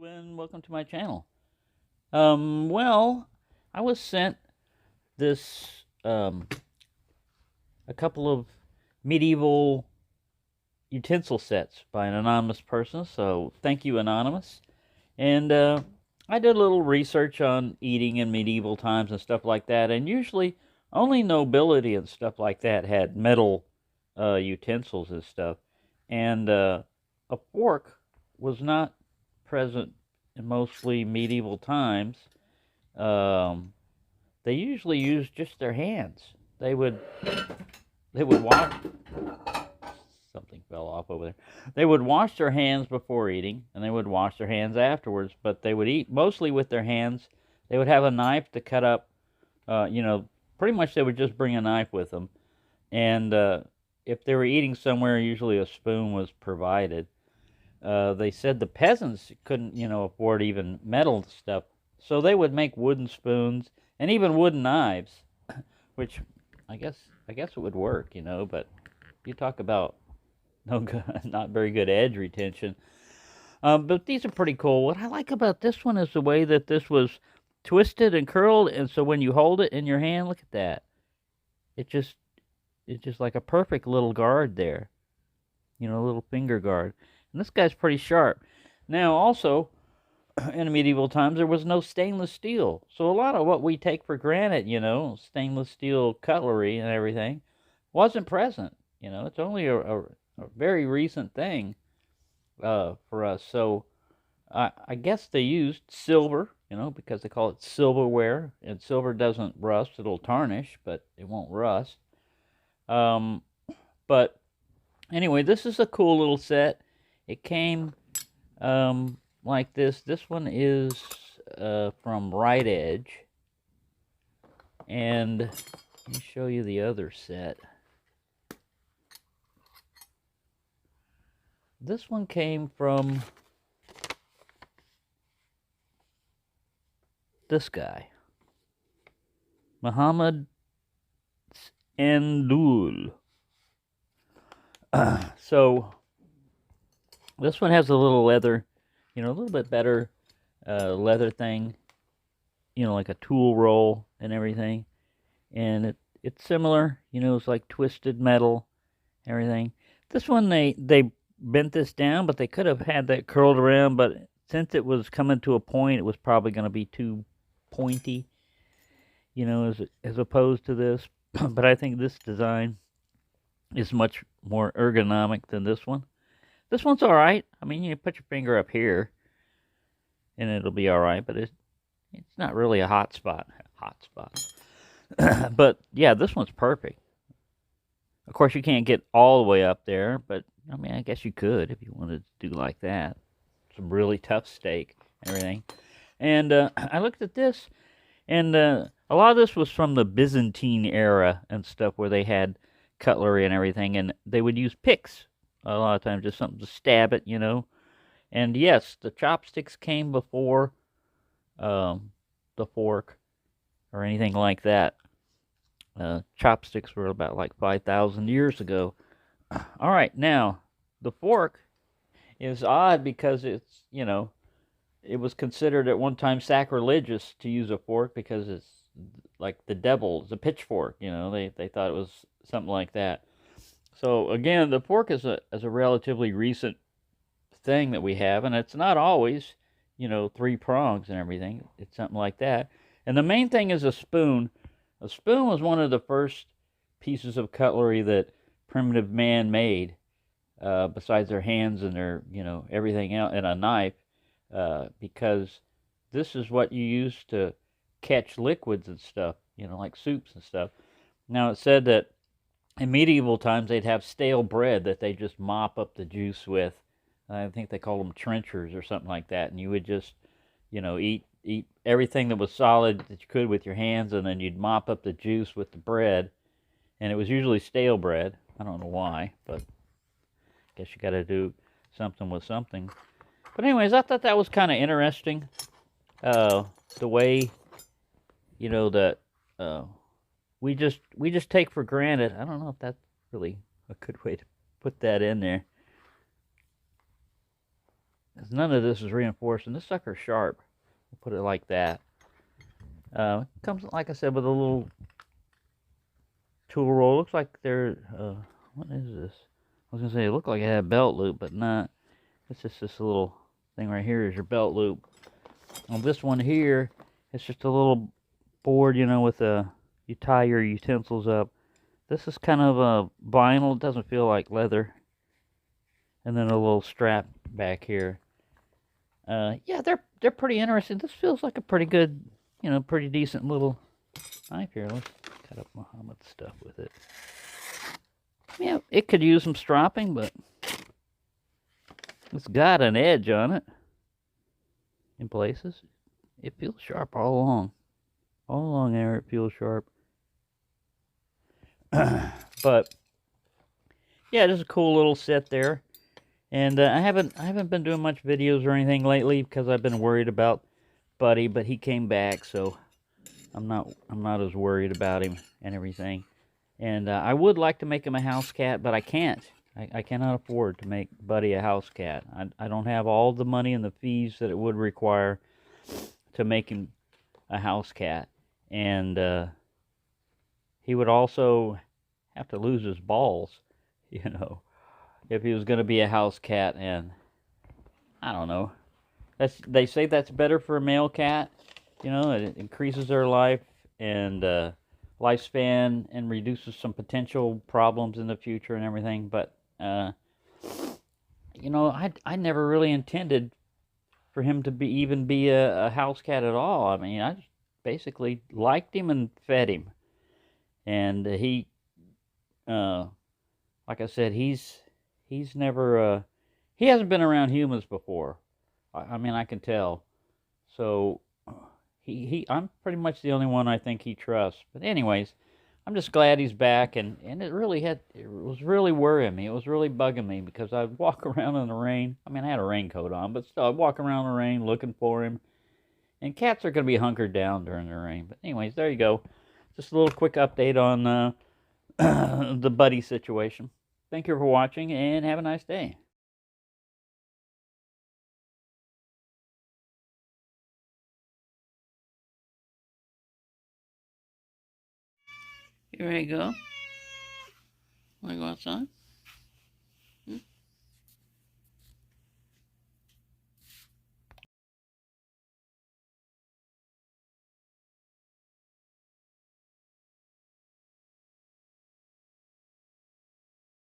Hello and welcome to my channel. Well, I was sent this a couple of medieval utensil sets by an anonymous person, so thank you, anonymous. And I did a little research on eating in medieval times and stuff like that, and usually only nobility and stuff like that had metal utensils and stuff, and a fork was not present in mostly medieval times. Um, they usually used just their hands. They would wash. Something fell off over there. They would wash their hands before eating, and they would wash their hands afterwards. But they would eat mostly with their hands. They would have a knife to cut up. Pretty much they would just bring a knife with them, and if they were eating somewhere, usually a spoon was provided. They said the peasants couldn't, afford even metal stuff, so they would make wooden spoons and even wooden knives, which I guess it would work, But you talk about no good, not very good edge retention. But these are pretty cool. What I like about this one is the way that this was twisted and curled, and so when you hold it in your hand, look at that. It just it's just like a perfect little guard there, a little finger guard. And this guy's pretty sharp. Now, also, in medieval times, there was no stainless steel. So a lot of what we take for granted, stainless steel cutlery and everything, wasn't present. It's only a very recent thing for us. So I guess they used silver, because they call it silverware. And silver doesn't rust. It'll tarnish, but it won't rust. But anyway, this is a cool little set. It came like this. This one is from Right Edge. And let me show you the other set. This one came from this guy, Muhammad Endul. So this one has a little leather, a little bit better leather thing, like a tool roll and everything. And it's similar, it's like twisted metal, everything. This one they bent this down, but they could have had that curled around, but since it was coming to a point, it was probably going to be too pointy, as opposed to this. But I think this design is much more ergonomic than this one. This one's all right. I mean, you put your finger up here, and it'll be all right. But it's not really a hot spot. But yeah, this one's perfect. Of course, you can't get all the way up there, but I mean, I guess you could if you wanted to do like that. Some really tough steak and everything. And I looked at this, and a lot of this was from the Byzantine era and stuff, where they had cutlery and everything, and they would use picks a lot of times, just something to stab it, And yes, the chopsticks came before the fork or anything like that. Chopsticks were about like 5,000 years ago. All right, now the fork is odd because it was considered at one time sacrilegious to use a fork because it's like the devil. It's a pitchfork, they thought it was something like that. So again, the fork is a relatively recent thing that we have, and it's not always, three prongs and everything. It's something like that. And the main thing is a spoon. A spoon was one of the first pieces of cutlery that primitive man made, besides their hands and their, everything else, and a knife, because this is what you use to catch liquids and stuff, like soups and stuff. Now, it said that in medieval times, they'd have stale bread that they just mop up the juice with. I think they called them trenchers or something like that. And you would just, eat everything that was solid that you could with your hands, and then you'd mop up the juice with the bread. And it was usually stale bread. I don't know why, but I guess you got to do something with something. But anyways, I thought that was kind of interesting. The way, that we just take for granted. I don't know if that's really a good way to put that in there. none of this is reinforced, and this sucker's sharp. We'll put it like that. Comes, like I said, with a little tool roll. Looks like they're, what is this? I was going to say it looked like it had a belt loop, but not. It's just this little thing right here is your belt loop. On this one here, it's just a little board, you know, with you tie your utensils up. This is kind of a vinyl. It doesn't feel like leather. And then a little strap back here. Yeah, they're pretty interesting. This feels like a pretty good, you know, pretty decent little knife here. Let's cut up Muhammad's stuff with it. Yeah, it could use some stropping, but it's got an edge on it in places. It feels sharp all along. All along there, it feels sharp. But yeah, just a cool little set there. And I haven't been doing much videos or anything lately because I've been worried about Buddy, but he came back, so I'm not as worried about him and everything. And I would like to make him a house cat, but I can't. I cannot afford to make Buddy a house cat. I don't have all the money and the fees that it would require to make him a house cat. And he would also have to lose his balls, you know, if he was going to be a house cat. And I don't know. They say that's better for a male cat. You know, it increases their life and lifespan and reduces some potential problems in the future and everything. But you know, I never really intended for him to even be a house cat at all. I mean, I just basically liked him and fed him. And he, like I said, he's never, he hasn't been around humans before. I mean, I can tell. So, I'm pretty much the only one I think he trusts. But anyways, I'm just glad he's back, and it was really worrying me. It was really bugging me because I'd walk around in the rain. I mean, I had a raincoat on, but still, I'd walk around in the rain looking for him. And cats are going to be hunkered down during the rain. But anyways, there you go. Just a little quick update on the Buddy situation. Thank you for watching, and have a nice day. Here we go. Want to go outside?